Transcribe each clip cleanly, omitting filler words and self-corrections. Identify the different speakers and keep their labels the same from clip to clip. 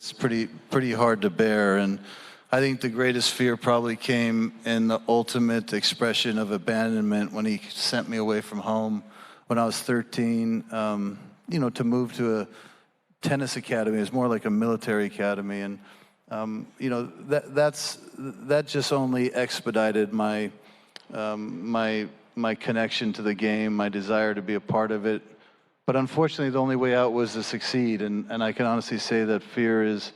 Speaker 1: it's pretty hard to bear. And I think the greatest fear probably came in the ultimate expression of abandonment when he sent me away from home when I was 13, to move to a tennis academy. It was more like a military academy. And, that just only expedited my connection to the game, my desire to be a part of it. But unfortunately, the only way out was to succeed. And I can honestly say that fear is,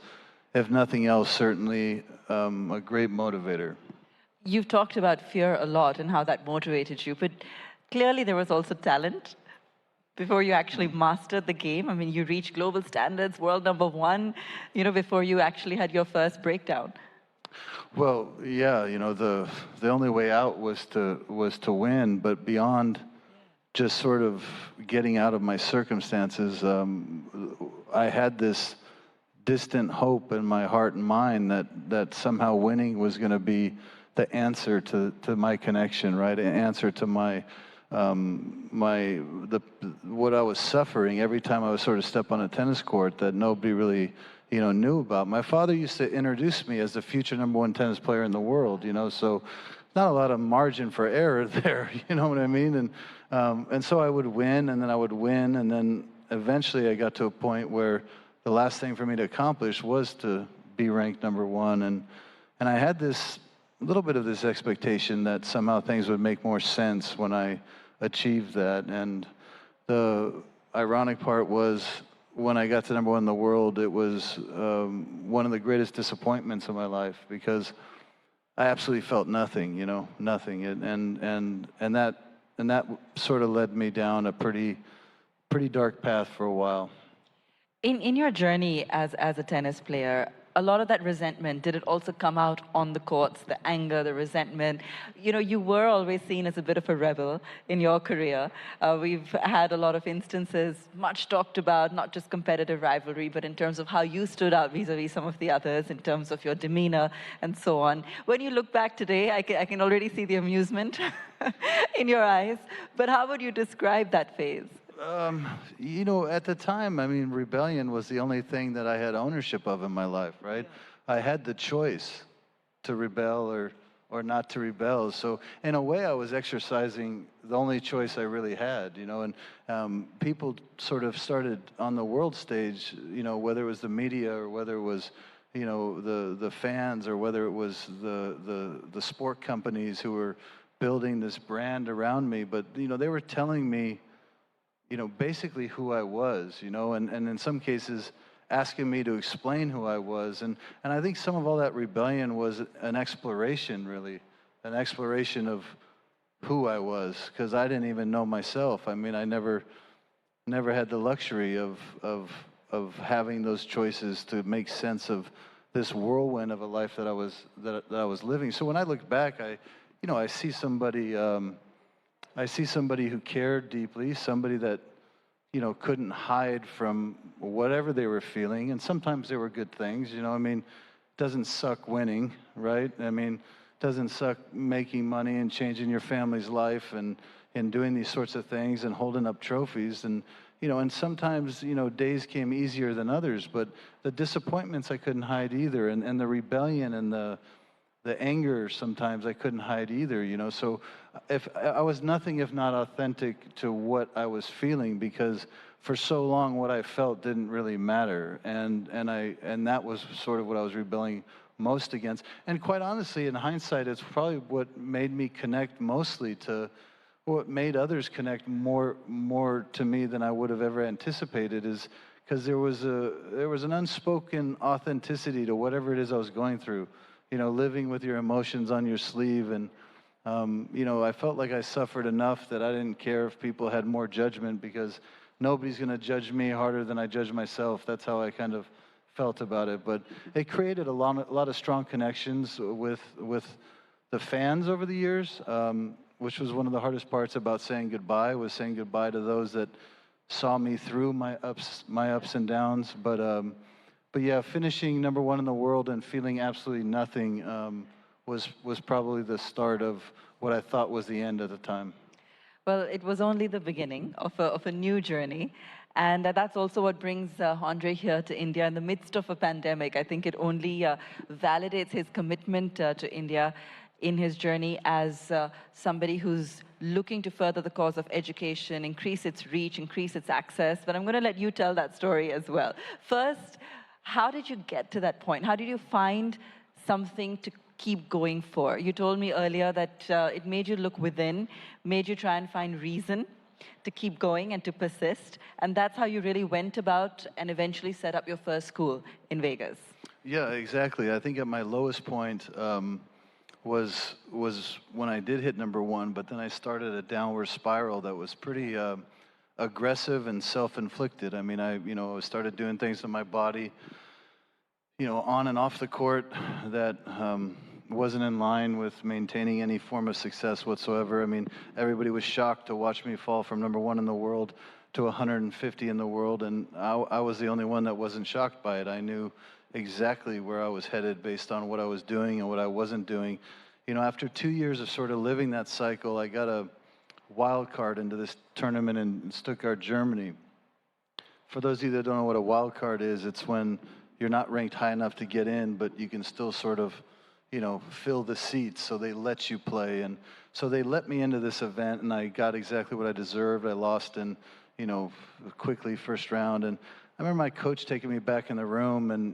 Speaker 1: if nothing else, certainly a great motivator.
Speaker 2: You've talked about fear a lot and how that motivated you, but clearly there was also talent before you actually mastered the game. I mean, you reached global standards, world #1, before you actually had your first breakdown.
Speaker 1: Well, yeah, the only way out was to win, but beyond just sort of getting out of my circumstances, I had this distant hope in my heart and mind that somehow winning was going to be the answer to my connection, right? An answer to what I was suffering every time I would sort of step on a tennis court that nobody really knew about. My father used to introduce me as the future #1 tennis player in the world, so not a lot of margin for error there, you know what I mean? And so I would win, and then I would win, and then eventually I got to a point where the last thing for me to accomplish was to be ranked #1, and I had this little bit of this expectation that somehow things would make more sense when I achieved that. And the ironic part was, when I got to #1 in the world, it was one of the greatest disappointments of my life, because I absolutely felt nothing, nothing. And that sort of led me down a pretty dark path for a while.
Speaker 2: In your journey as a tennis player, a lot of that resentment, did it also come out on the courts, the anger, the resentment? You were always seen as a bit of a rebel in your career. We've had a lot of instances, much talked about, not just competitive rivalry, but in terms of how you stood out vis-a-vis some of the others, in terms of your demeanor and so on. When you look back today, I can already see the amusement in your eyes, but how would you describe that phase?
Speaker 1: At the time, rebellion was the only thing that I had ownership of in my life, right? Yeah. I had the choice to rebel or not to rebel. So in a way, I was exercising the only choice I really had, and people sort of started on the world stage, whether it was the media or whether it was, the fans, or whether it was the sport companies who were building this brand around me. But, they were telling me, basically who I was, and in some cases asking me to explain who I was. And I think some of all that rebellion was an exploration, really, an exploration of who I was, because I didn't even know myself. I never had the luxury of having those choices to make sense of this whirlwind of a life that I was living. So when I look back, I see somebody who cared deeply, somebody that, couldn't hide from whatever they were feeling. And sometimes they were good things, it doesn't suck winning, right? It doesn't suck making money and changing your family's life and doing these sorts of things and holding up trophies. And, and sometimes, days came easier than others, but the disappointments I couldn't hide either. And the rebellion and the anger, sometimes I couldn't hide either, So if I was nothing if not authentic to what I was feeling, because for so long what I felt didn't really matter, and that was sort of what I was rebelling most against. And quite honestly, in hindsight, it's probably what made me connect mostly to what made others connect more to me than I would have ever anticipated, is because there was an unspoken authenticity to whatever it is I was going through. Living with your emotions on your sleeve. And, I felt like I suffered enough that I didn't care if people had more judgment, because nobody's going to judge me harder than I judge myself. That's how I kind of felt about it. But it created a lot of strong connections with the fans over the years, which was one of the hardest parts about saying goodbye, was saying goodbye to those that saw me through my ups and downs. But yeah, finishing #1 in the world and feeling absolutely nothing was probably the start of what I thought was the end at the time.
Speaker 2: Well, it was only the beginning of a new journey. And that's also what brings Andre here to India in the midst of a pandemic. I think it only validates his commitment to India in his journey as somebody who's looking to further the cause of education, increase its reach, increase its access. But I'm going to let you tell that story as well. First, how did you get to that point? How did you find something to keep going for? You told me earlier that it made you look within, made you try and find reason to keep going and to persist. And that's how you really went about and eventually set up your first school in Vegas.
Speaker 1: Yeah, exactly. I think at my lowest point was when I did hit #1, but then I started a downward spiral that was pretty aggressive and self-inflicted. I mean, I started doing things to my body, on and off the court that wasn't in line with maintaining any form of success whatsoever. I mean, everybody was shocked to watch me fall from #1 in the world to 150 in the world, and I was the only one that wasn't shocked by it. I knew exactly where I was headed based on what I was doing and what I wasn't doing. After 2 years of sort of living that cycle, I got a wild card into this tournament in Stuttgart, Germany. For those of you that don't know what a wild card is, it's when you're not ranked high enough to get in, but you can still sort of, fill the seats, so they let you play. And so they let me into this event, and I got exactly what I deserved. I lost in, quickly first round. And I remember my coach taking me back in the room, and,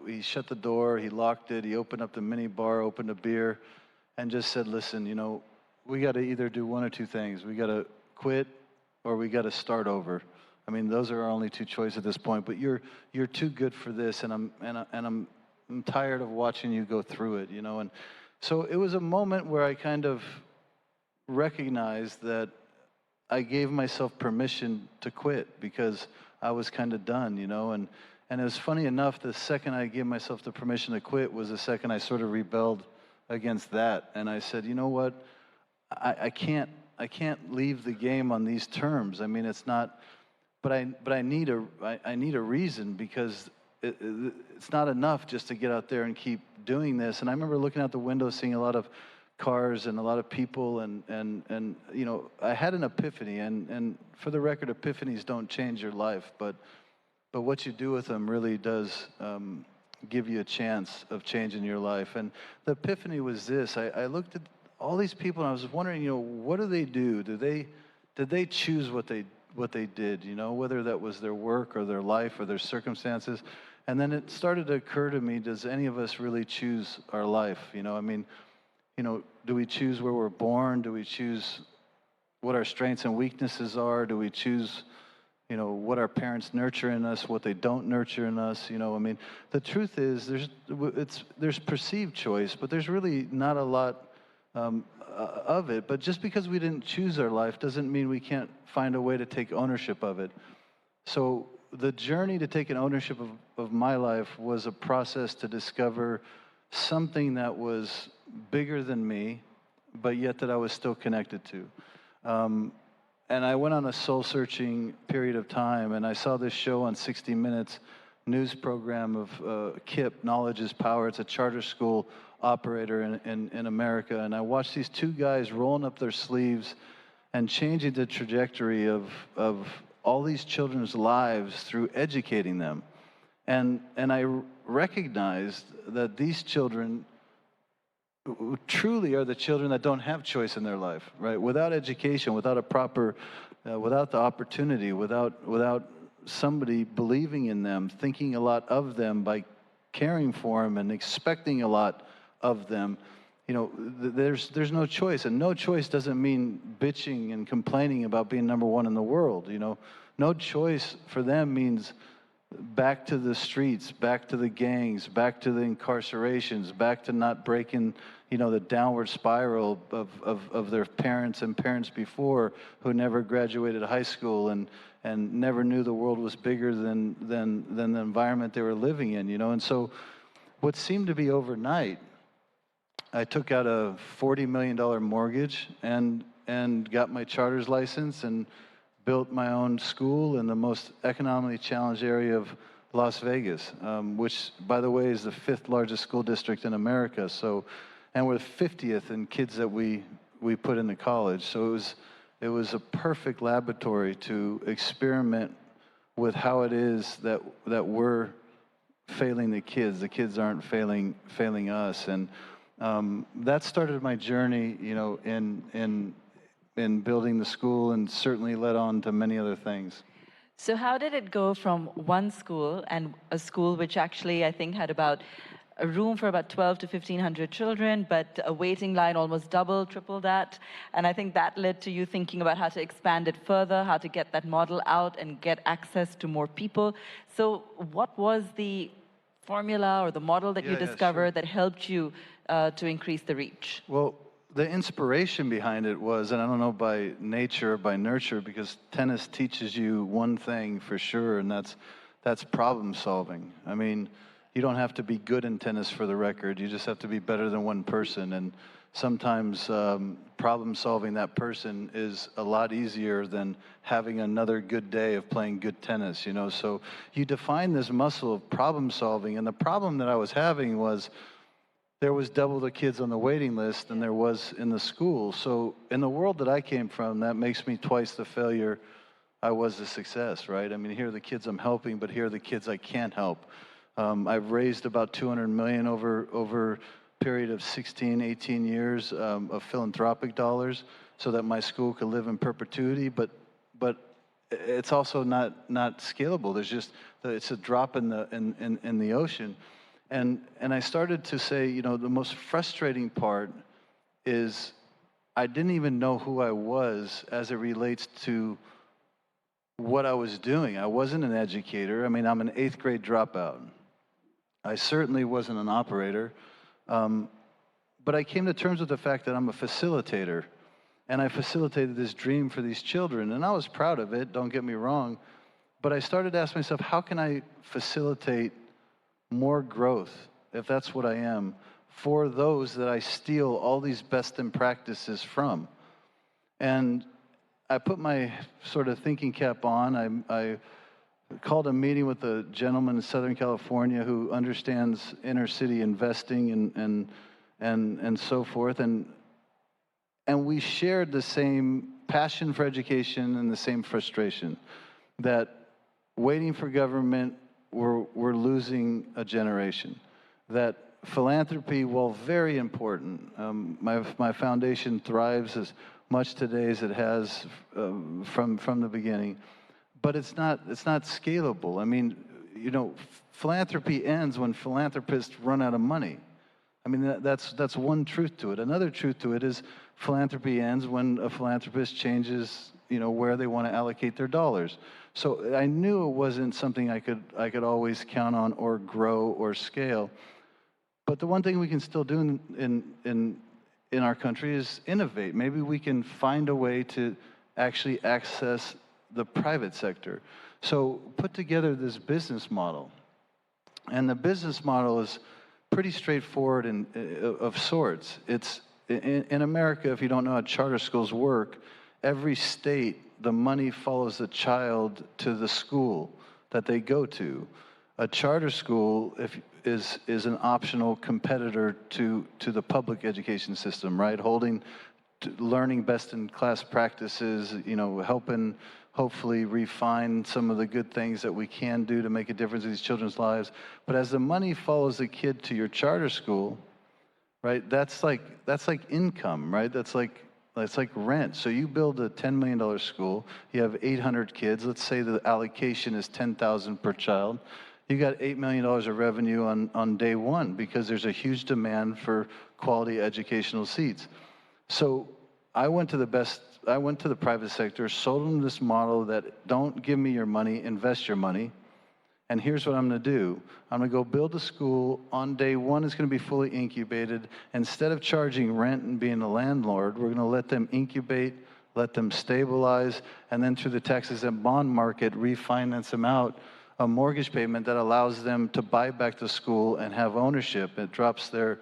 Speaker 1: he shut the door, he locked it, he opened up the mini bar, opened a beer, and just said, listen, we got to either do one or two things. We got to quit or we got to start over. I mean, those are our only two choices at this point, but you're too good for this, and I'm tired of watching you go through it, And so it was a moment where I kind of recognized that I gave myself permission to quit because I was kind of done, And it was funny enough, the second I gave myself the permission to quit was the second I sort of rebelled against that. And I said, you know what? I can't leave the game on these terms. I mean, it's not, but I need a reason, because it's not enough just to get out there and keep doing this. And I remember looking out the window, seeing a lot of cars and a lot of people, and I had an epiphany. And for the record, epiphanies don't change your life, but what you do with them really does give you a chance of changing your life. And the epiphany was this: I looked at all these people, and I was wondering, what do they do? Did they choose what they did? Whether that was their work or their life or their circumstances. And then it started to occur to me: does any of us really choose our life? I mean, do we choose where we're born? Do we choose what our strengths and weaknesses are? Do we choose, what our parents nurture in us, what they don't nurture in us? I mean, the truth is there's perceived choice, but there's really not a lot of it. But just because we didn't choose our life doesn't mean we can't find a way to take ownership of it. So the journey to taking ownership of my life was a process to discover something that was bigger than me, but yet that I was still connected to. And I went on a soul-searching period of time, and I saw this show on 60 Minutes, news program of KIPP, Knowledge is Power. It's a charter school operator in America. And I watched these two guys rolling up their sleeves and changing the trajectory of all these children's lives through educating them. And I recognized that these children truly are the children that don't have choice in their life, right? Without education, without a proper, without the opportunity, without somebody believing in them, thinking a lot of them by caring for them and expecting a lot of them, there's no choice. And no choice doesn't mean bitching and complaining about being #1 in the world. No choice for them means back to the streets, back to the gangs, back to the incarcerations, back to not breaking, the downward spiral of their parents and parents before, who never graduated high school and never knew the world was bigger than the environment they were living in, And so what seemed to be overnight, I took out a $40 million mortgage and got my charter's license and built my own school in the most economically challenged area of Las Vegas, which, by the way, is the 5th largest school district in America. So, and we're 50th in kids that we put into college. So it was a perfect laboratory to experiment with how it is that we're failing the kids. The kids aren't failing us, and that started my journey, you know, in building the school, and certainly led on to many other things.
Speaker 2: So how did it go from one school, and a school which actually I think had about a room for about 12 to 1,500 children, but a waiting line almost double, triple that. And I think that led to you thinking about how to expand it further, how to get that model out and get access to more people. So what was the formula or the model that you discovered that helped you to increase the reach?
Speaker 1: Well, the inspiration behind it was, and I don't know by nature or by nurture, because tennis teaches you one thing for sure, and that's problem solving. I mean, you don't have to be good in tennis for the record. You just have to be better than one person. And sometimes problem solving that person is a lot easier than having another good day of playing good tennis, you know? So you define this muscle of problem solving. And the problem that I was having was there was double the kids on the waiting list than there was in the school. So in the world that I came from, that makes me twice the failure I was the success, right? I mean, here are the kids I'm helping, but here are the kids I can't help. I've raised about $200 million over a period of 16, 18 years of philanthropic dollars so that my school could live in perpetuity, but it's also not scalable. There's just, it's a drop in the ocean. And I started to say, you know, the most frustrating part is I didn't even know who I was as it relates to what I was doing. I wasn't an educator. I mean, I'm an 8th grade dropout. I certainly wasn't an operator. But I came to terms with the fact that I'm a facilitator. And I facilitated this dream for these children. And I was proud of it, don't get me wrong. But I started to ask myself, how can I facilitate more growth, if that's what I am, for those that I steal all these best in practices from? And I put my sort of thinking cap on. I called a meeting with a gentleman in Southern California who understands inner city investing and so forth. And we shared the same passion for education and the same frustration that waiting for government, we're losing a generation. That philanthropy, while very important, my foundation thrives as much today as it has from the beginning, but it's not scalable. I mean, you know, philanthropy ends when philanthropists run out of money. I mean, that's one truth to it. Another truth to it is philanthropy ends when a philanthropist changes, you know, where they want to allocate their dollars. So I knew it wasn't something I could always count on or grow or scale. But the one thing we can still do in our country is innovate. Maybe we can find a way to actually access the private sector. So put together this business model. And the business model is pretty straightforward and of sorts. It's in America, if you don't know how charter schools work, every state, the money follows the child to the school that they go to. A charter school is an optional competitor to the public education system, right? Learning best-in-class practices, you know, helping hopefully refine some of the good things that we can do to make a difference in these children's lives. But as the money follows the kid to your charter school, right, that's like income, right? That's like rent. So you build a $10 million school, you have 800 kids, let's say the allocation is $10,000 per child. You got $8 million of revenue on day one because there's a huge demand for quality educational seats. So I went to the private sector, sold them this model that don't give me your money, invest your money. And here's what I'm going to do. I'm going to go build a school. On day one, it's going to be fully incubated. Instead of charging rent and being a landlord, we're going to let them incubate, let them stabilize, and then through the tax-exempt bond market, refinance them out a mortgage payment that allows them to buy back the school and have ownership. It drops their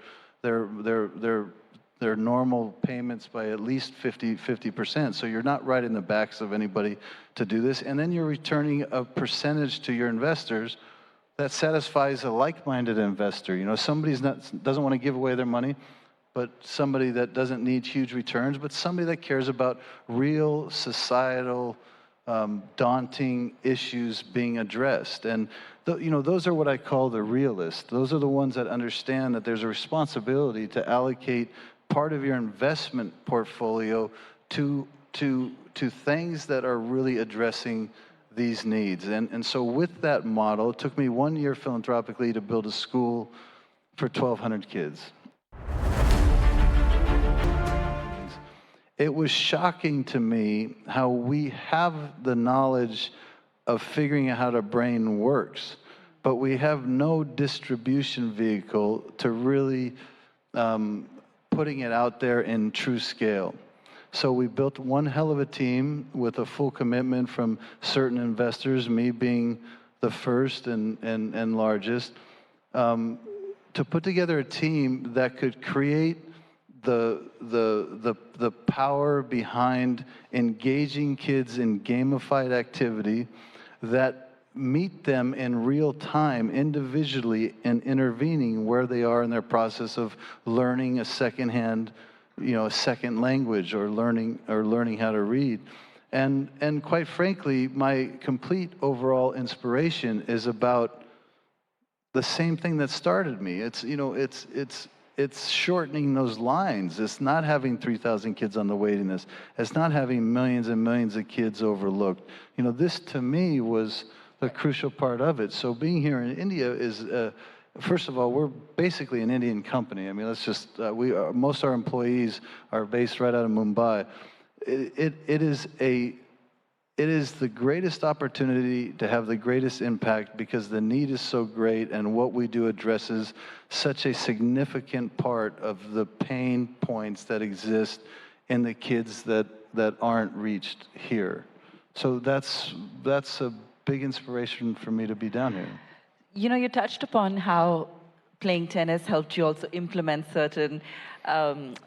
Speaker 1: normal payments by at least 50%. So you're not riding the backs of anybody to do this. And then you're returning a percentage to your investors that satisfies a like-minded investor. You know, somebody doesn't want to give away their money, but somebody that doesn't need huge returns, but somebody that cares about real societal daunting issues being addressed. And those are what I call the realists. Those are the ones that understand that there's a responsibility to allocate part of your investment portfolio to things that are really addressing these needs. And so with that model, it took me 1 year philanthropically to build a school for 1,200 kids. It was shocking to me how we have the knowledge of figuring out how the brain works, but we have no distribution vehicle to really putting it out there in true scale. So we built one hell of a team with a full commitment from certain investors, me being the first and largest, to put together a team that could create the power behind engaging kids in gamified activity that meet them in real time individually and intervening where they are in their process of learning a second language or learning how to read. And quite frankly, my complete overall inspiration is about the same thing that started me. It's shortening those lines. It's not having 3,000 kids on the waiting list. It's not having millions and millions of kids overlooked. This to me was the crucial part of it. So being here in India is, first of all, we're basically an Indian company. I mean, let's just, most of our employees are based right out of Mumbai. It is the greatest opportunity to have the greatest impact because the need is so great and what we do addresses such a significant part of the pain points that exist in the kids that aren't reached here. So that's a big inspiration for me to be down here.
Speaker 2: You touched upon how playing tennis helped you also implement certain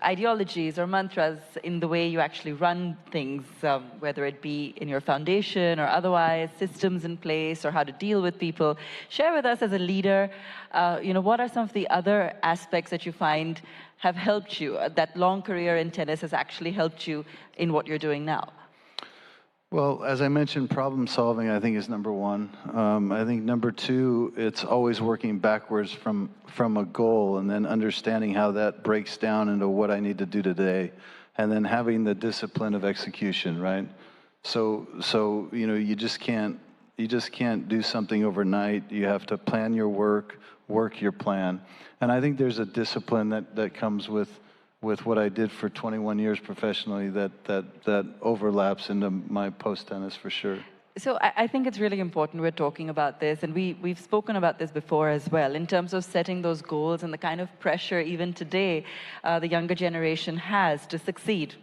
Speaker 2: ideologies or mantras in the way you actually run things, whether it be in your foundation or otherwise, systems in place or how to deal with people. Share with us as a leader, what are some of the other aspects that you find have helped you? That long career in tennis has actually helped you in what you're doing now.
Speaker 1: Well, as I mentioned, problem solving, I think, is number one. I think number two, it's always working backwards from a goal and then understanding how that breaks down into what I need to do today, and then having the discipline of execution, right? So you just can't do something overnight. You have to plan your work your plan. And I think there's a discipline that comes with what I did for 21 years professionally that overlaps into my post-tennis for sure.
Speaker 2: So I think it's really important we're talking about this, and we've spoken about this before as well, in terms of setting those goals and the kind of pressure even today the younger generation has to succeed.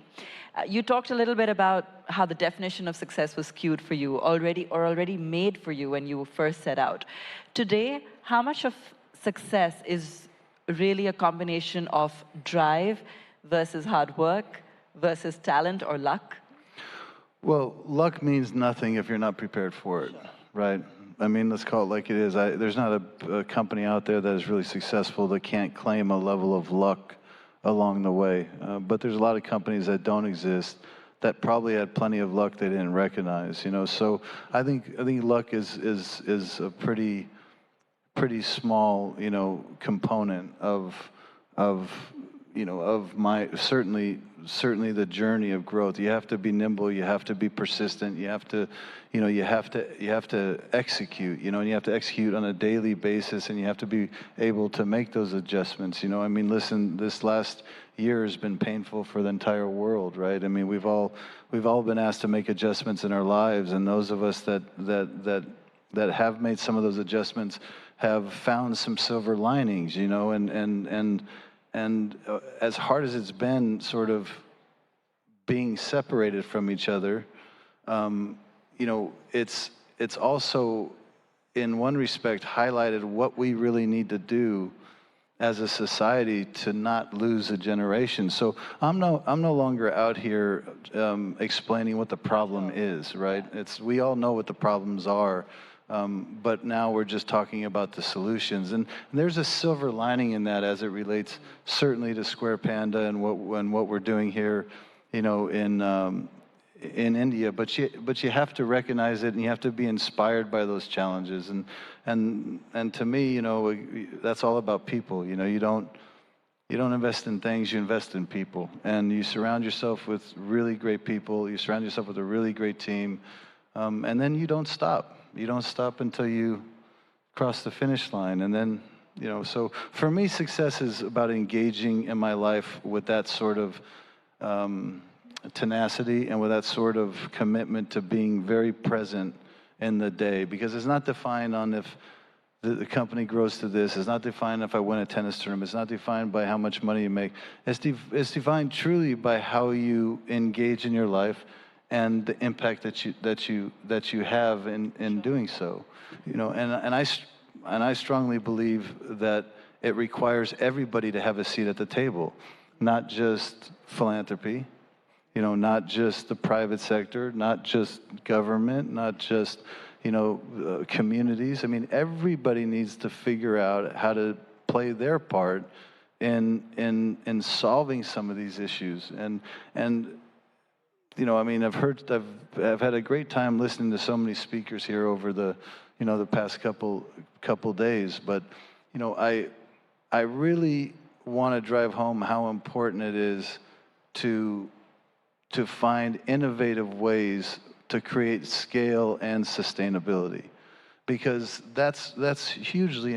Speaker 2: You talked a little bit about how the definition of success was skewed for you already made for you when you first set out. Today, how much of success is really a combination of drive versus hard work versus talent or luck?
Speaker 1: Well, luck means nothing if you're not prepared for it, right? I mean, let's call it like it is. There's not a company out there that is really successful that can't claim a level of luck along the way. But there's a lot of companies that don't exist that probably had plenty of luck they didn't recognize. So I think luck is a pretty small, component of my certainly the journey of growth. You have to be nimble. You have to be persistent. You have to execute. And you have to execute on a daily basis, and you have to be able to make those adjustments. I mean, listen, this last year has been painful for the entire world, right? I mean, we've all been asked to make adjustments in our lives, and those of us that have made some of those adjustments have found some silver linings, and as hard as it's been sort of being separated from each other, it's also in one respect highlighted what we really need to do as a society to not lose a generation. So I'm no longer out here explaining what the problem is, right? We all know what the problems are. But now we're just talking about the solutions, and there's a silver lining in that as it relates certainly to Square Panda and what we're doing here, in in India, but you have to recognize it, and you have to be inspired by those challenges. And to me, you know, that's all about people. You know, you don't invest in things, you invest in people, and you surround yourself with really great people. You surround yourself with a really great team, and then you don't stop. You don't stop until you cross the finish line, and then. You know, so for me, success is about engaging in my life with that sort of tenacity and with that sort of commitment to being very present in the day, because it's not defined on if the company grows to this. It's not defined if I win a tennis tournament. It's not defined by how much money you make. It's defined truly by how you engage in your life and the impact that you have in doing so. You know, and I strongly believe that it requires everybody to have a seat at the table, not just philanthropy, you know, not just the private sector, not just government, not just, you know, communities. I mean, everybody needs to figure out how to play their part in solving some of these issues. And you know, I mean, I've had a great time listening to so many speakers here over the past couple days, but you know, I really want to drive home how important it is to find innovative ways to create scale and sustainability, because that's hugely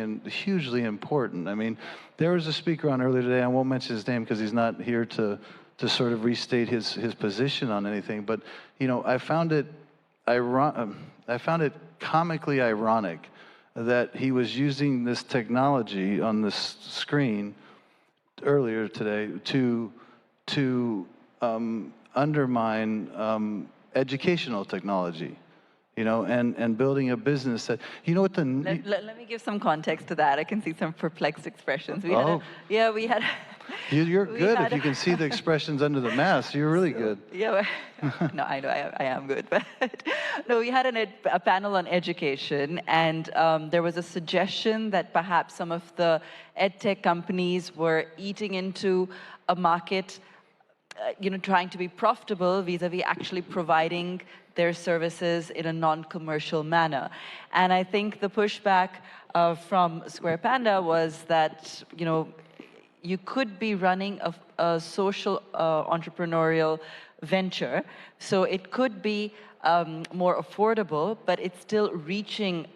Speaker 1: important. I mean, there was a speaker on earlier today. I won't mention his name because he's not here to sort of restate his position on anything, but you know, I found it comically ironic that he was using this technology on this screen earlier today to undermine educational technology, you know, and building a business that, you know what the...
Speaker 2: Let me give some context to that. I can see some perplexed expressions. We had
Speaker 1: You're good if you can see the expressions under the mask. You're really good.
Speaker 2: Yeah, no, I know I am good. But no, we had a panel on education, and there was a suggestion that perhaps some of the ed tech companies were eating into a market, you know, trying to be profitable vis-a-vis actually providing their services in a non-commercial manner. And I think the pushback from Square Panda was that, you know, you could be running a social entrepreneurial venture, so it could be more affordable, but it's still reaching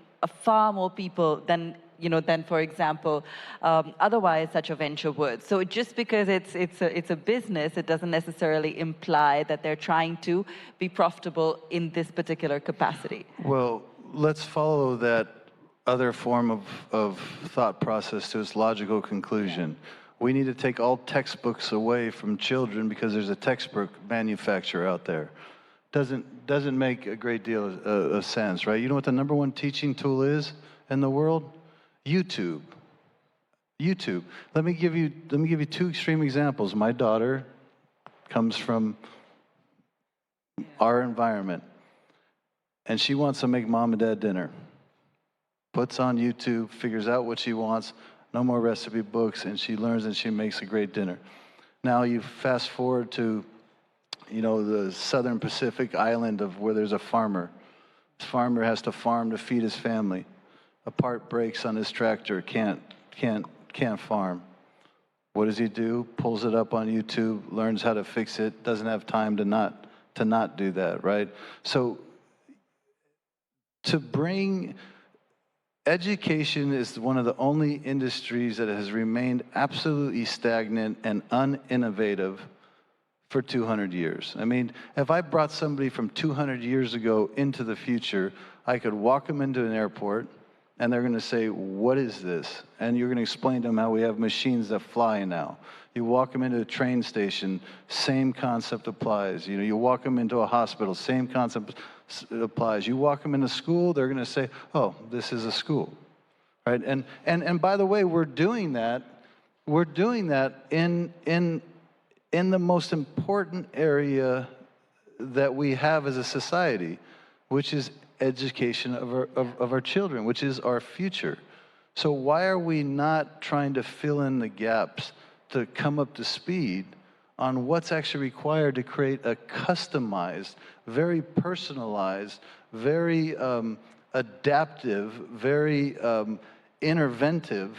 Speaker 2: far more people than, you know, than, for example, otherwise such a venture would. So just because it's a business, it doesn't necessarily imply that they're trying to be profitable in this particular capacity.
Speaker 1: Well, let's follow that other form of thought process to its logical conclusion. We need to take all textbooks away from children because there's a textbook manufacturer out there. Doesn't make a great deal of sense, right? You know what the #1 teaching tool is in the world? YouTube. YouTube. Let me give you two extreme examples. My daughter comes from our environment, and she wants to make mom and dad dinner. Puts on YouTube, figures out what she wants. No more recipe books, and she learns and she makes a great dinner. Now you fast forward to, you know, the southern Pacific island of where there's a farmer. This farmer has to farm to feed his family. A part breaks on his tractor, can't farm. What does he do? Pulls it up on YouTube, learns how to fix it, doesn't have time to not do that, right? So to bring... Education is one of the only industries that has remained absolutely stagnant and uninnovative for 200 years. I mean, if I brought somebody from 200 years ago into the future, I could walk them into an airport, and they're going to say, what is this? And you're going to explain to them how we have machines that fly now. You walk them into a train station, same concept applies. You know, you walk them into a hospital, same concept applies. You walk them into school, they're going to say, oh, this is a school, right? And by the way, we're doing that in the most important area that we have as a society, which is education of our children, which is our future. So why are we not trying to fill in the gaps to come up to speed on what's actually required to create a customized, very personalized, very adaptive, very interventive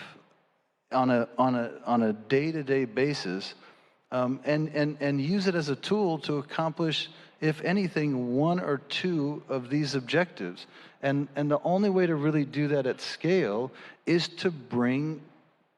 Speaker 1: on a day-to-day basis, and use it as a tool to accomplish, if anything, one or two of these objectives. And the only way to really do that at scale is to bring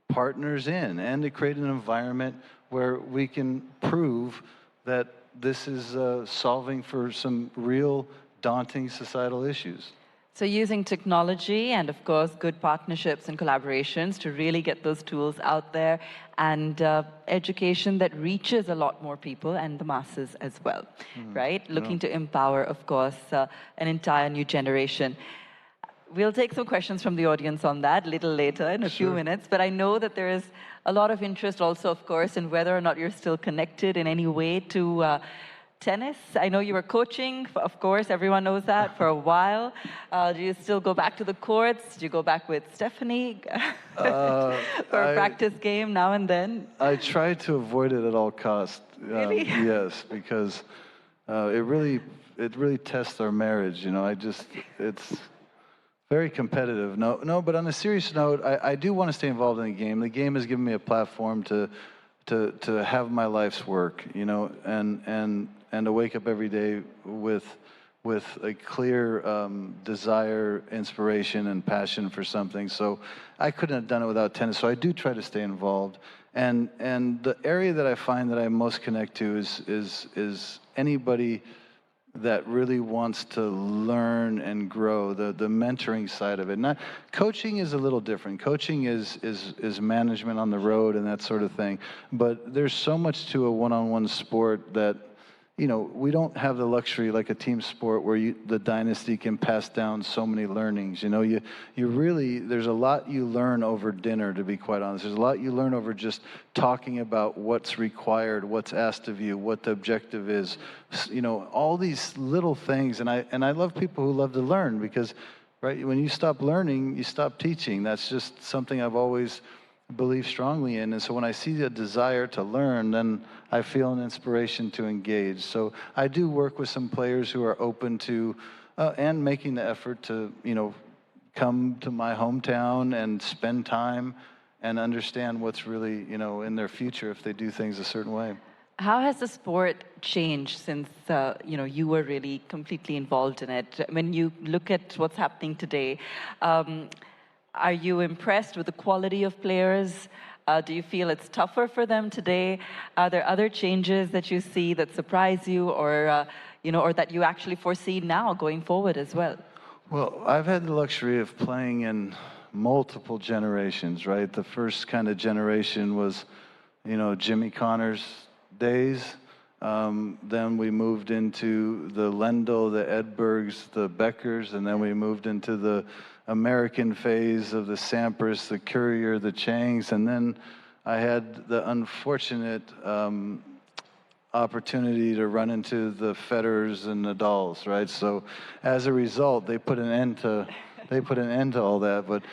Speaker 1: partners in and to create an environment where we can prove that this is solving for some real daunting societal issues.
Speaker 2: So using technology and, of course, good partnerships and collaborations to really get those tools out there, and education that reaches a lot more people and the masses as well, right? Looking to empower, of course, an entire new generation. We'll take some questions from the audience on that a little later in a few minutes, but I know that there is a lot of interest also, of course, in whether or not you're still connected in any way to tennis. I know you were coaching, of course, everyone knows that, for a while. Do you still go back to the courts? Do you go back with Stephanie for a practice game now and then?
Speaker 1: I try to avoid it at all costs.
Speaker 2: Really?
Speaker 1: Yes, because it really tests our marriage. You know, it's very competitive. No, but on a serious note, I do want to stay involved in the game. The game has given me a platform to have my life's work, you know, and to wake up every day with a clear desire, inspiration, and passion for something. So I couldn't have done it without tennis. So I do try to stay involved. And the area that I find that I most connect to is anybody that really wants to learn and grow, the mentoring side of it. Not coaching is a little different. Coaching is management on the road and that sort of thing. But there's so much to a one-on-one sport that, you know, we don't have the luxury like a team sport where the dynasty can pass down so many learnings. You know, you really, there's a lot you learn over dinner, to be quite honest. There's a lot you learn over just talking about what's required, what's asked of you, what the objective is, you know, all these little things. And I love people who love to learn, because, right, when you stop learning, you stop teaching. That's just something I've always believe strongly in. And so when I see a desire to learn, then I feel an inspiration to engage. So I do work with some players who are open to and making the effort to, you know, come to my hometown and spend time and understand what's really, you know, in their future if they do things a certain way.
Speaker 2: How has the sport changed since you know, you were really completely involved in it? When you look at what's happening today, are you impressed with the quality of players? Do you feel it's tougher for them today? Are there other changes that you see that surprise you, or you know, or that you actually foresee now going forward as well?
Speaker 1: Well, I've had the luxury of playing in multiple generations, right? The first kind of generation was, you know, Jimmy Connor's days. Then we moved into the Lendl, the Edbergs, the Beckers, and then we moved into the American phase of the Sampras, the Courier, the Changs, and then I had the unfortunate opportunity to run into the Federers and Nadals, right? So as a result, they put an end to all that. But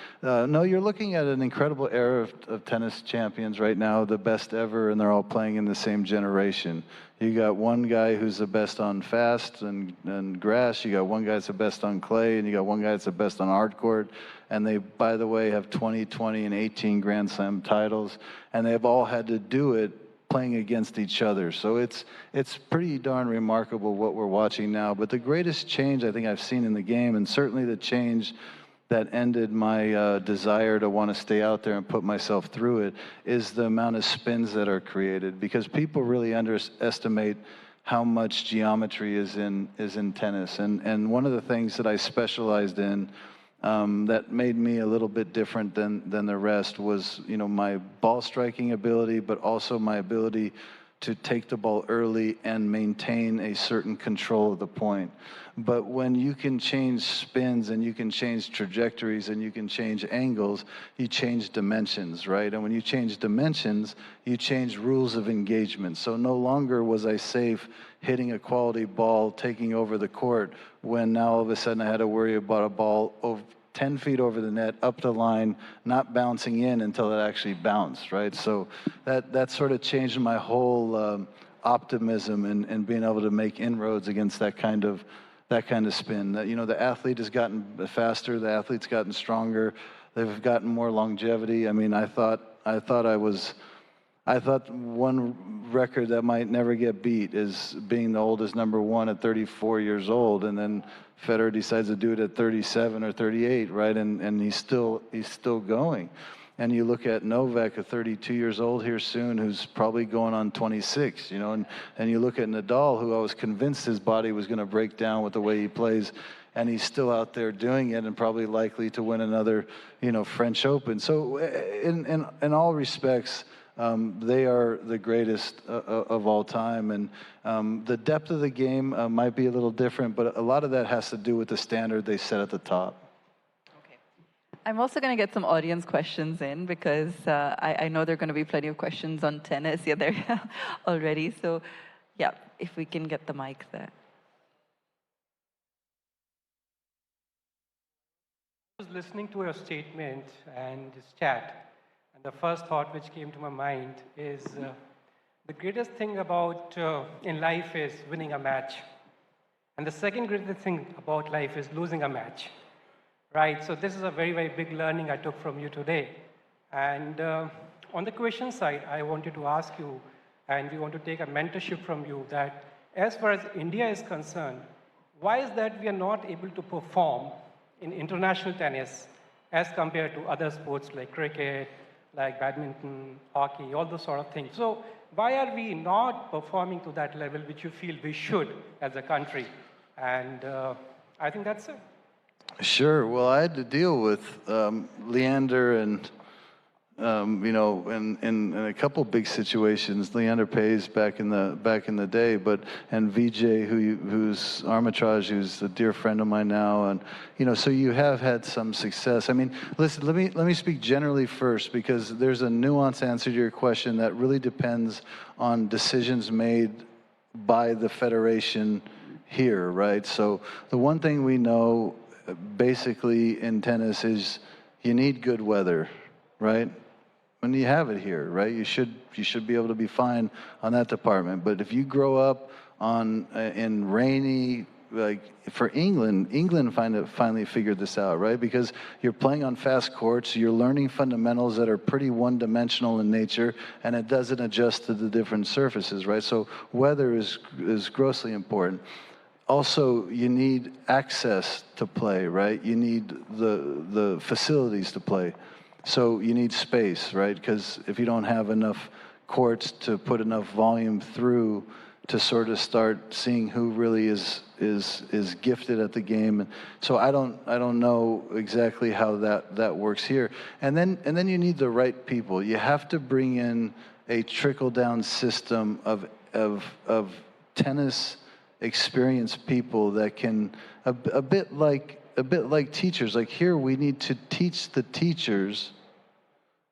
Speaker 1: no, you're looking at an incredible era of tennis champions right now, the best ever, and they're all playing in the same generation. You got one guy who's the best on fast and grass, you got one guy that's the best on clay, and you got one guy that's the best on hard court. And they, by the way, have 20, 20, and 18 Grand Slam titles, and they've all had to do it playing against each other. So it's pretty darn remarkable what we're watching now. But the greatest change I think I've seen in the game, and certainly the change that ended my desire to want to stay out there and put myself through it, is the amount of spins that are created. Because people really underestimate how much geometry is in tennis. And one of the things that I specialized in that made me a little bit different than the rest was, you know, my ball striking ability, but also my ability to take the ball early and maintain a certain control of the point. But when you can change spins and you can change trajectories and you can change angles, you change dimensions, right? And when you change dimensions, you change rules of engagement. So no longer was I safe hitting a quality ball, taking over the court, when now all of a sudden I had to worry about a ball 10 feet over the net, up the line, not bouncing in until it actually bounced, right? So that sort of changed my whole optimism and being able to make inroads against that kind of spin. That, you know, the athlete has gotten faster, the athlete's gotten stronger, they've gotten more longevity. I mean, I thought one record that might never get beat is being the oldest number one at 34 years old, and then Federer decides to do it at 37 or 38, right? And he's still going. And you look at Novak, at 32 years old here soon, who's probably going on 26, you know, and you look at Nadal, who I was convinced his body was going to break down with the way he plays, and he's still out there doing it and probably likely to win another, you know, French Open. So in all respects, they are the greatest of all time, and the depth of the game might be a little different, but a lot of that has to do with the standard they set at the top.
Speaker 2: Okay. I'm also going to get some audience questions in because I know there are going to be plenty of questions on tennis. Yeah, they're already. So, yeah, if we can get the mic there.
Speaker 3: I was listening to your statement and this chat. The first thought which came to my mind is the greatest thing about in life is winning a match. And the second greatest thing about life is losing a match, right? So this is a very, very big learning I took from you today. And on the question side, I wanted to ask you, and we want to take a mentorship from you, that as far as India is concerned, why is that we are not able to perform in international tennis as compared to other sports like cricket, like badminton, hockey, all those sort of things. So why are we not performing to that level which you feel we should as a country? And I think that's it.
Speaker 1: Sure. Well, I had to deal with Leander and, you know, in a couple big situations. Leander Paes back in the day, and Vijay, who's Armitage, who's a dear friend of mine now, and you know, so you have had some success. I mean, listen, let me speak generally first, because there's a nuanced answer to your question that really depends on decisions made by the federation here, right? So the one thing we know basically in tennis is you need good weather, right? When you have it here, right? You should be able to be fine on that department. But if you grow up in rainy, like for England finally figured this out, right? Because you're playing on fast courts, you're learning fundamentals that are pretty one-dimensional in nature, and it doesn't adjust to the different surfaces, right? So weather is grossly important. Also, you need access to play, right? You need the facilities to play. So you need space, right? Because if you don't have enough courts to put enough volume through to sort of start seeing who really is gifted at the game, and so I don't know exactly how that works here. And then you need the right people. You have to bring in a trickle-down system of tennis experienced people that can a bit like teachers. Like here, we need to teach the teachers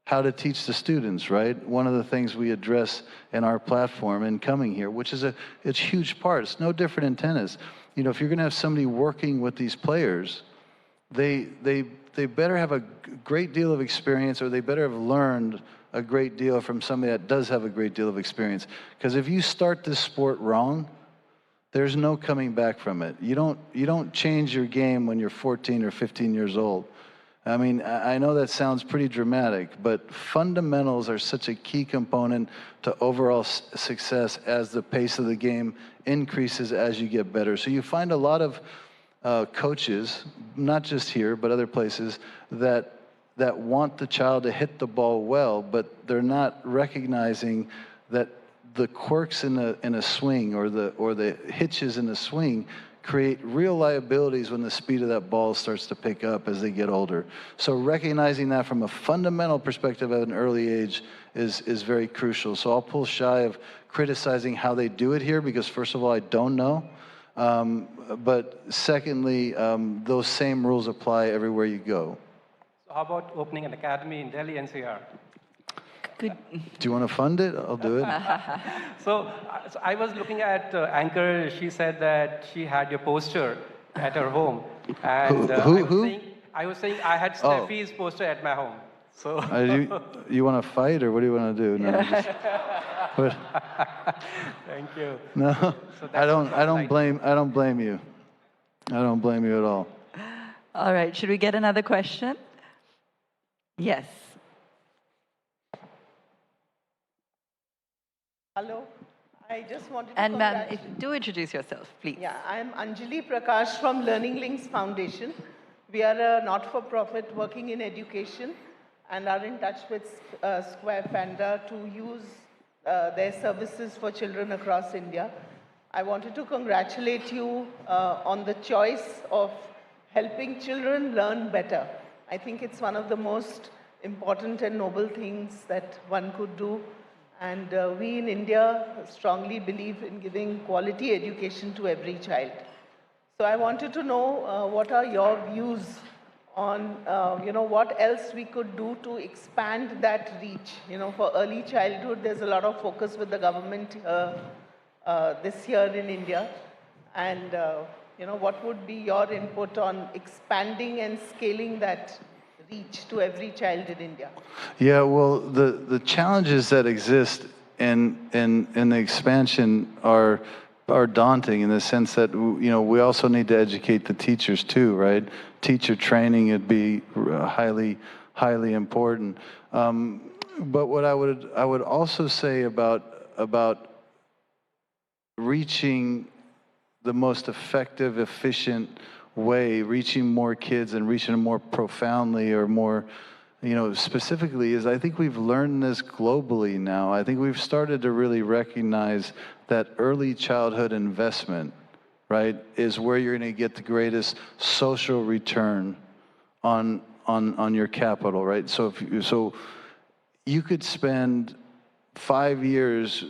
Speaker 1: how to teach the students, right? One of the things we address in our platform in coming here, which is it's a huge part. It's no different in tennis. You know, if you're going to have somebody working with these players, they better have a great deal of experience, or they better have learned a great deal from somebody that does have a great deal of experience. Because if you start this sport wrong, there's no coming back from it. You don't change your game when you're 14 or 15 years old. I mean, I know that sounds pretty dramatic, but fundamentals are such a key component to overall success as the pace of the game increases as you get better. So you find a lot of coaches, not just here, but other places, that want the child to hit the ball well, but they're not recognizing that the quirks in a swing or the hitches in a swing create real liabilities when the speed of that ball starts to pick up as they get older. So recognizing that from a fundamental perspective at an early age is very crucial. So I'll pull shy of criticizing how they do it here, because first of all, I don't know. But secondly, those same rules apply everywhere you go.
Speaker 3: So how about opening an academy in Delhi NCR?
Speaker 2: Good.
Speaker 1: Do you want to fund it? I'll do it.
Speaker 3: So I was looking at Anchor. She said that she had your poster at her home. And
Speaker 1: Who?
Speaker 3: I was saying I was saying I had Steffi's poster at my home. So
Speaker 1: You want to fight, or what do you want to do? No, but,
Speaker 3: thank you.
Speaker 1: no,
Speaker 3: So
Speaker 1: I don't blame you. I don't blame you at all.
Speaker 2: All right, should we get another question? Yes.
Speaker 4: Hello. I just wanted to
Speaker 2: And ma'am,
Speaker 4: congratulate.
Speaker 2: do introduce yourself, please.
Speaker 4: Yeah, I'm Anjali Prakash from Learning Links Foundation. We are a not-for-profit working in education and are in touch with Square Panda to use their services for children across India. I wanted to congratulate you on the choice of helping children learn better. I think it's one of the most important and noble things that one could do. And we in India strongly believe in giving quality education to every child. So I wanted to know what are your views on, what else we could do to expand that reach. For early childhood, there's a lot of focus with the government this year in India. And, what would be your input on expanding and scaling that reach to every child in India?
Speaker 1: Yeah, well, the challenges that exist in the expansion are daunting in the sense that we also need to educate the teachers too, right? Teacher training would be highly important. But what I would also say about reaching the most effective, efficient way, reaching more kids and reaching them more profoundly or more, specifically, is I think we've learned this globally now. I think we've started to really recognize that early childhood investment, right, is where you're going to get the greatest social return on your capital, right? So you could spend 5 years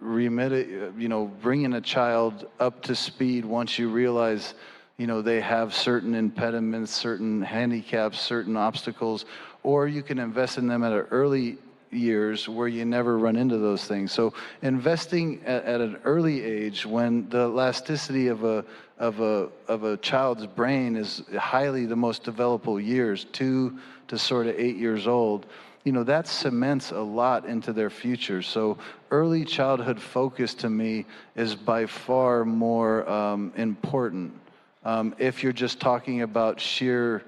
Speaker 1: bringing a child up to speed once you realize, they have certain impediments, certain handicaps, certain obstacles, or you can invest in them at an early years where you never run into those things. So investing at an early age when the elasticity of a child's brain is highly the most developable years, 2 to sort of 8 years old, that cements a lot into their future. So early childhood focus to me is by far more important. If you're just talking about sheer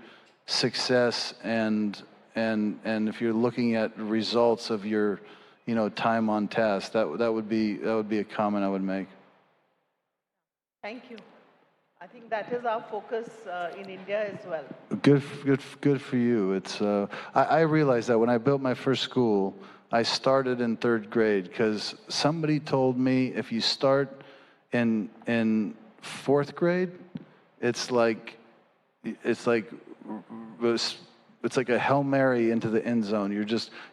Speaker 1: success and if you're looking at results of your, time on task, that would be a comment I would make.
Speaker 4: Thank you. I think that is our focus in India as well.
Speaker 1: Good for you. It's I realized that when I built my first school, I started in 3rd grade because somebody told me if you start in 4th grade, it's like a Hail Mary into the end zone.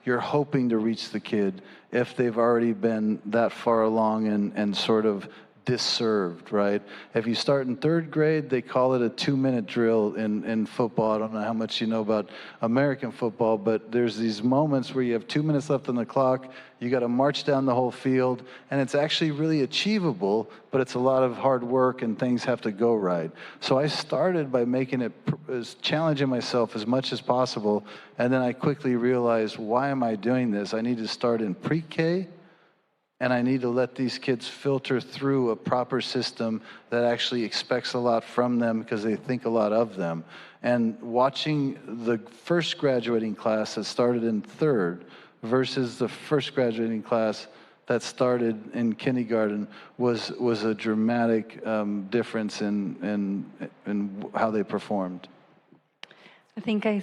Speaker 1: You're hoping to reach the kid if they've already been that far along and sort of disserved, right? If you start in 3rd grade, they call it a 2-minute drill in football. I don't know how much you know about American football, but there's these moments where you have 2 minutes left on the clock, you got to march down the whole field, and it's actually really achievable, but it's a lot of hard work and things have to go right. So I started by making it as challenging myself as much as possible, and then I quickly realized, why am I doing this? I need to start in pre-K, and I need to let these kids filter through a proper system that actually expects a lot from them because they think a lot of them. And watching the first graduating class that started in 3rd versus the first graduating class that started in kindergarten was a dramatic difference in how they performed.
Speaker 2: I think I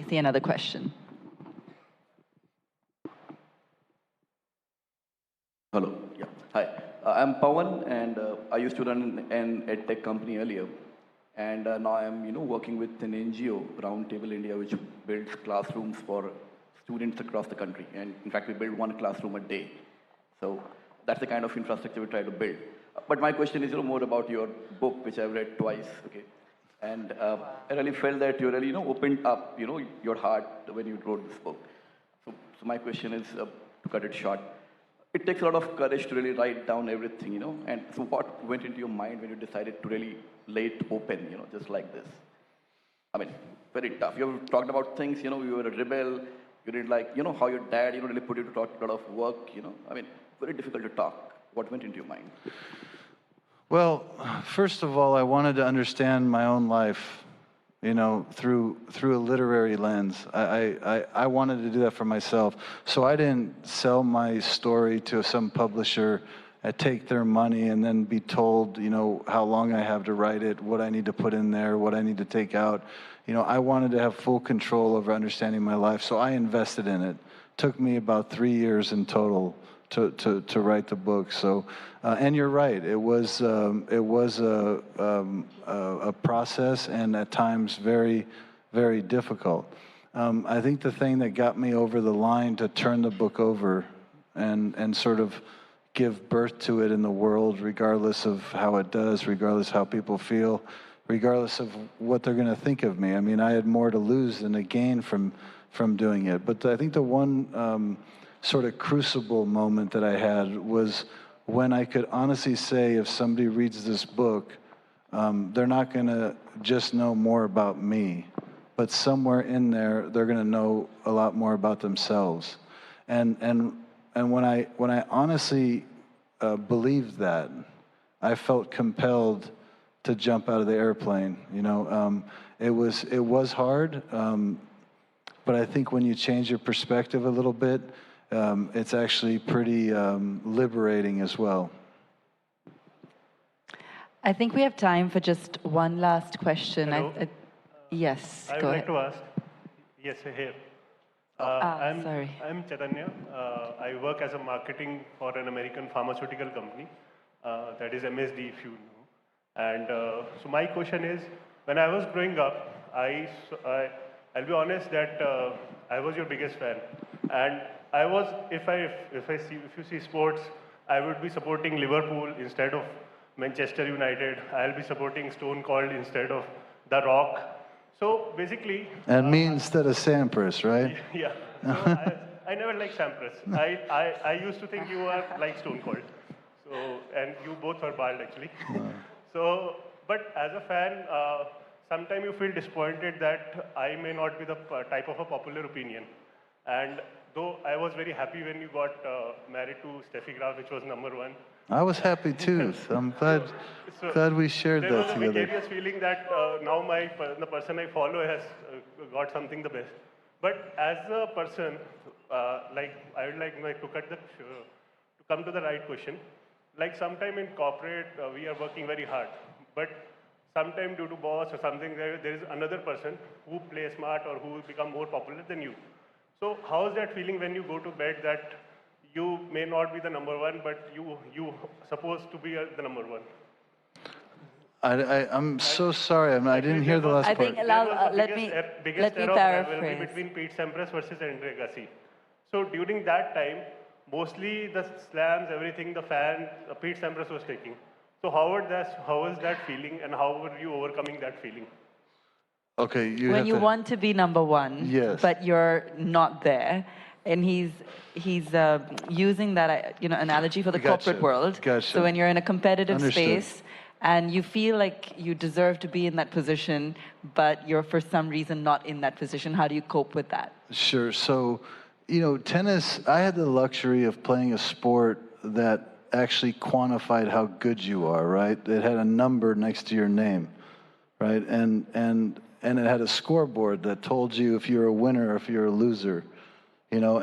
Speaker 2: see another question.
Speaker 5: Hello. Yeah. Hi. I'm Pawan, and I used to run an edtech company earlier, and now I'm working with an NGO, Roundtable India, which builds classrooms for students across the country. And in fact, we build 1 classroom a day. So that's the kind of infrastructure we try to build. But my question is more about your book, which I've read twice. Okay. And I really felt that you really opened up your heart when you wrote this book. So my question is, to cut it short, it takes a lot of courage to really write down everything, and so what went into your mind when you decided to really lay it open, just like this? I mean, very tough. You have talked about things, you know, you were a rebel, you did like, you know, how your dad, you know, really put you to talk a lot of work, you know. I mean, very difficult to talk. What went into your mind?
Speaker 1: Well, first of all, I wanted to understand my own life, you know, through a literary lens. I wanted to do that for myself. So I didn't sell my story to some publisher and take their money and then be told, you know, how long I have to write it, what I need to put in there, what I need to take out. You know, I wanted to have full control over understanding my life, so I invested in it. Took me about 3 years in total to write the book. So, and you're right, it was a process, and at times very, very difficult. I think the thing that got me over the line to turn the book over and sort of give birth to it in the world, regardless of how it does, regardless how people feel, regardless of what they're going to think of me. I mean, I had more to lose than to gain from doing it. But I think the one sort of crucible moment that I had was when I could honestly say, if somebody reads this book, they're not going to just know more about me, but somewhere in there, they're going to know a lot more about themselves. And when I honestly believed that, I felt compelled to jump out of the airplane. You know, it was hard, but I think when you change your perspective a little bit, it's actually pretty liberating as well.
Speaker 2: I think we have time for just one last question.
Speaker 6: Hello?
Speaker 2: Yes,
Speaker 6: I
Speaker 2: go
Speaker 6: would like
Speaker 2: ahead.
Speaker 6: to ask. Yes, here.
Speaker 2: Sorry.
Speaker 6: I'm Chaitanya. I work as a marketing for an American pharmaceutical company, that is MSD, if you know. And so my question is, when I was growing up, I'll be honest that I was your biggest fan, and I was, if you see sports, I would be supporting Liverpool instead of Manchester United. I'll be supporting Stone Cold instead of The Rock. So basically,
Speaker 1: And me instead of Sampras, right?
Speaker 6: yeah. So I never liked Sampras. I used to think you were like Stone Cold. So, and you both are bald actually. So, but as a fan, sometimes you feel disappointed that I may not be the type of a popular opinion. And though I was very happy when you got married to Steffi Graf, which was #1.
Speaker 1: I was happy too. So I'm glad we shared
Speaker 6: There
Speaker 1: that
Speaker 6: was a
Speaker 1: together.
Speaker 6: vicarious feeling that now the person I follow has got something the best. But as a person, like I would like to come to the right question. Like sometime in corporate, we are working very hard, but sometime due to boss or something, there is another person who plays smart or who will become more popular than you. So how is that feeling when you go to bed that you may not be the #1, but you supposed to be the #1?
Speaker 1: I'm so sorry. I didn't hear the last
Speaker 2: I
Speaker 1: part.
Speaker 2: think let me
Speaker 6: rivalry
Speaker 2: paraphrase.
Speaker 6: between Pete Sampras versus Andre Agassi. So during that time, mostly the slams, everything, the fan, Pete Sampras was taking. So how was that feeling, and how were you overcoming that feeling?
Speaker 1: Okay,
Speaker 2: When you want to be #1,
Speaker 1: Yes.
Speaker 2: but you're not there, and he's using that analogy for the
Speaker 1: Gotcha.
Speaker 2: corporate world.
Speaker 1: Gotcha.
Speaker 2: So when you're in a competitive
Speaker 1: Understood.
Speaker 2: space and you feel like you deserve to be in that position, but you're for some reason not in that position, how do you cope with that?
Speaker 1: Sure. So, you know, tennis, I had the luxury of playing a sport that actually quantified how good you are, right? It had a number next to your name, right? And it had a scoreboard that told you if you're a winner or if you're a loser, you know,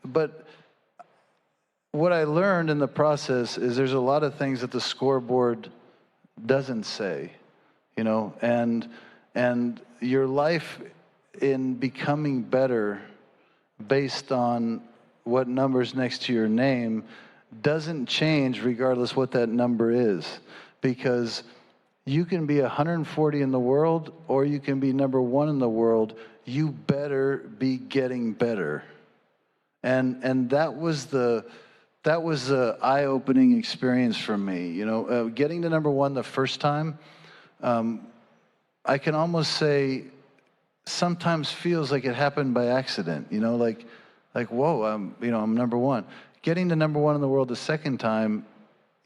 Speaker 1: but what I learned in the process is there's a lot of things that the scoreboard doesn't say, you know, and your life in becoming better based on what number's next to your name doesn't change regardless what that number is, because you can be 140 in the world or you can be #1 in the world. You better be getting better. And that was the eye-opening experience for me. You know, getting to #1 the first time, I can almost say sometimes feels like it happened by accident. You know, like whoa, I'm #1. Getting to #1 in the world the second time,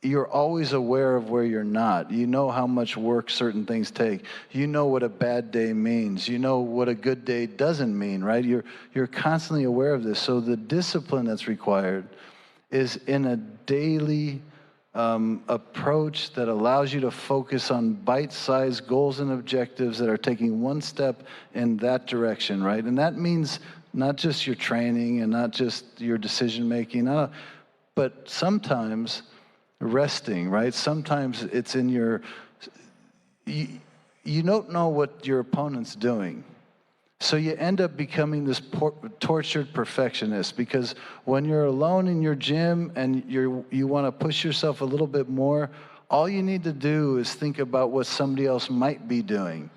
Speaker 1: you're always aware of where you're not. You know how much work certain things take. You know what a bad day means. You know what a good day doesn't mean, right? You're constantly aware of this. So the discipline that's required is in a daily approach that allows you to focus on bite-sized goals and objectives that are taking one step in that direction, right? And that means not just your training and not just your decision-making, but sometimes resting, right? Sometimes it's in your, you don't know what your opponent's doing. So you end up becoming this tortured perfectionist, because when you're alone in your gym and you want to push yourself a little bit more, all you need to do is think about what somebody else might be doing.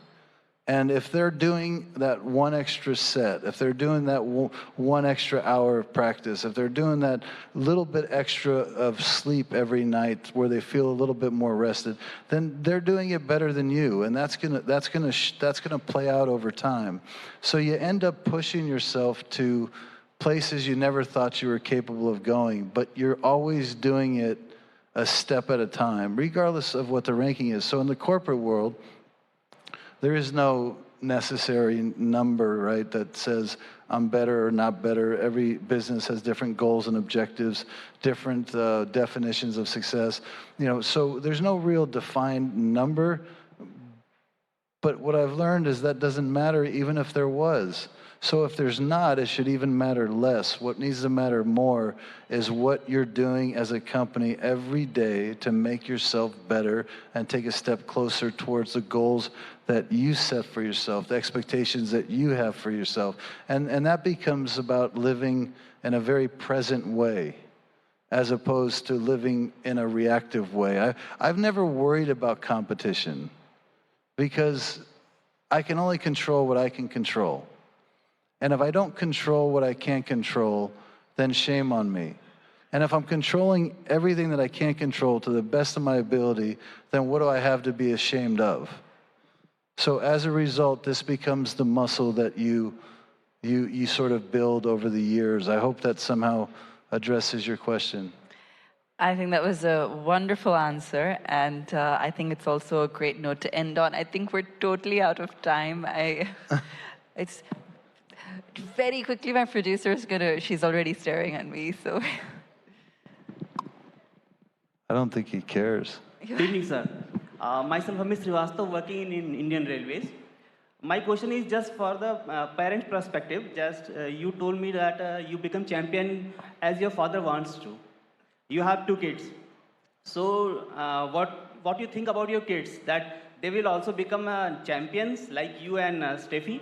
Speaker 1: And if they're doing that one extra set, if they're doing that one extra hour of practice, if they're doing that little bit extra of sleep every night where they feel a little bit more rested, then they're doing it better than you, and that's gonna play out over time. So you end up pushing yourself to places you never thought you were capable of going, but you're always doing it a step at a time, regardless of what the ranking is. So in the corporate world, there is no necessary number, right, that says I'm better or not better. Every business has different goals and objectives, different definitions of success. You know, so there's no real defined number. But what I've learned is that doesn't matter even if there was. So if there's not, it should even matter less. What needs to matter more is what you're doing as a company every day to make yourself better and take a step closer towards the goals that you set for yourself, the expectations that you have for yourself. And that becomes about living in a very present way, as opposed to living in a reactive way. I've never worried about competition, because I can only control what I can control. And if I don't control what I can't control, then shame on me. And if I'm controlling everything that I can't control to the best of my ability, then what do I have to be ashamed of? So as a result, this becomes the muscle that you sort of build over the years. I hope that somehow addresses your question.
Speaker 2: I think that was a wonderful answer, and I think it's also a great note to end on. I think we're totally out of time. It's very quickly, my producer is she's already staring at me, so.
Speaker 1: I don't think he cares.
Speaker 7: Good evening, sir. Myself, Amit Srivastava, working in Indian Railways. My question is just for the parent perspective. Just you told me that you become champion as your father wants to. You have 2 kids. So what do you think about your kids? That they will also become champions like you and Steffi?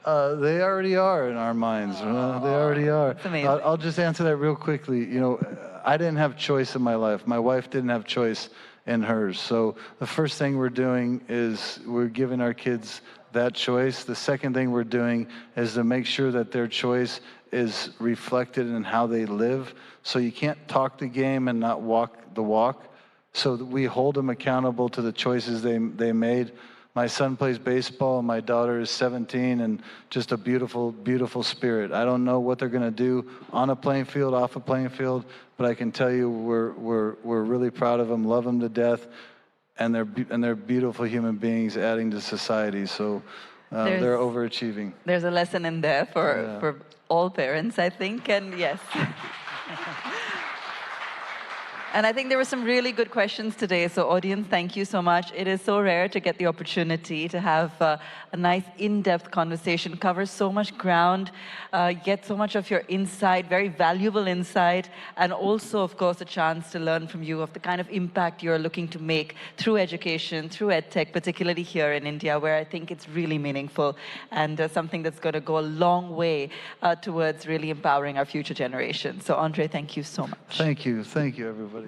Speaker 1: They already are in our minds. They already are.
Speaker 2: That's amazing.
Speaker 1: I'll just answer that real quickly. You know, I didn't have choice in my life. My wife didn't have choice in hers. So the first thing we're doing is we're giving our kids that choice. The second thing we're doing is to make sure that their choice is reflected in how they live. So you can't talk the game and not walk the walk. So we hold them accountable to the choices they made. My son plays baseball, and my daughter is 17, and just a beautiful, beautiful spirit. I don't know what they're going to do on a playing field, off a playing field, but I can tell you we're really proud of them, love them to death, and they're beautiful human beings adding to society. So they're overachieving.
Speaker 2: There's a lesson in there for all parents, I think, and yes. And I think there were some really good questions today. So audience, thank you so much. It is so rare to get the opportunity to have a nice in-depth conversation, cover so much ground, get so much of your insight, very valuable insight, and also, of course, a chance to learn from you of the kind of impact you're looking to make through education, through EdTech, particularly here in India, where I think it's really meaningful and something that's going to go a long way towards really empowering our future generations. So Andre, thank you so much.
Speaker 1: Thank you, everybody.